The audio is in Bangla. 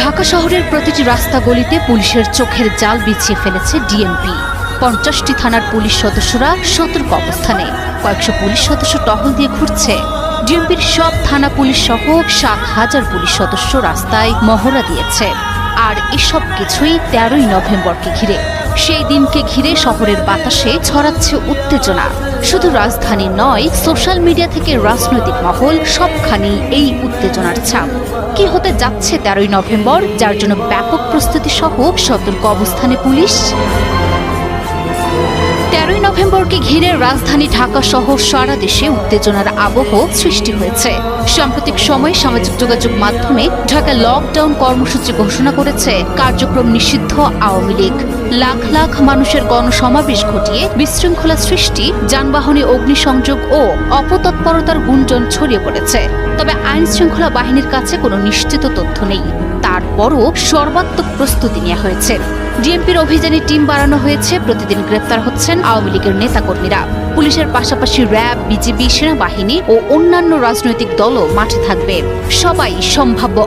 ঢাকা শহরের প্রতিটি রাস্তা গলিতে পুলিশের চোখের জাল বিছিয়ে ফেলেছে ডিএমপি। 50টি থানার পুলিশ সদস্যরা সতর্ক অবস্থানে, কয়েকশো পুলিশ সদস্য টহল দিয়ে ঘুরছে। ডিএমপির সব থানা পুলিশ সহ 7,000 পুলিশ সদস্য রাস্তায় মহড়া দিয়েছে। আর এসব কিছুই 13ই নভেম্বরকে ঘিরে। সেই দিনকে ঘিরে শহরের বাতাসে ছড়াচ্ছে উত্তেজনা। শুধু রাজধানী নয়, সোশ্যাল মিডিয়া থেকে রাজনৈতিক মহল সবখানেই এই উত্তেজনার ছাপ। কি হতে যাচ্ছে 13ই নভেম্বর, যার জন্য ব্যাপক প্রস্তুতি সহ সতর্ক অবস্থানে পুলিশ। 13ই নভেম্বরকে ঘিরে রাজধানী ঢাকা সহ সারা দেশে উত্তেজনার আবহ সৃষ্টি হয়েছে। সাম্প্রতিক সময়ে সামাজিক যোগাযোগ মাধ্যমে ঢাকা লকডাউন কর্মসূচি ঘোষণা করেছে কার্যক্রম নিষিদ্ধ আওয়ামী লীগ। লাখ লাখ মানুষের গণসমাবেশ ঘটিয়ে বিশৃঙ্খলা সৃষ্টি, যানবাহনে অগ্নিসংযোগ ও অপতৎপরতার গুঞ্জন ছড়িয়ে পড়েছে। তবে আইন শৃঙ্খলা বাহিনীর কাছে কোনো নিশ্চিত তথ্য নেই। তারপরও সর্বাত্মক প্রস্তুতি নেওয়া হয়েছে। ডিএমপির অভিযানে টিম বাড়ানো হয়েছে। প্রতিদিন গ্রেপ্তার হচ্ছেন আওয়ামী লীগের নেতাকর্মীরা। পুলিশের পাশাপাশি র্যাব, বিজিবি, সেনাবাহিনী ও অন্যান্য রাজনৈতিক দলও মাঠে থাকবে। সবাই সম্ভাব্য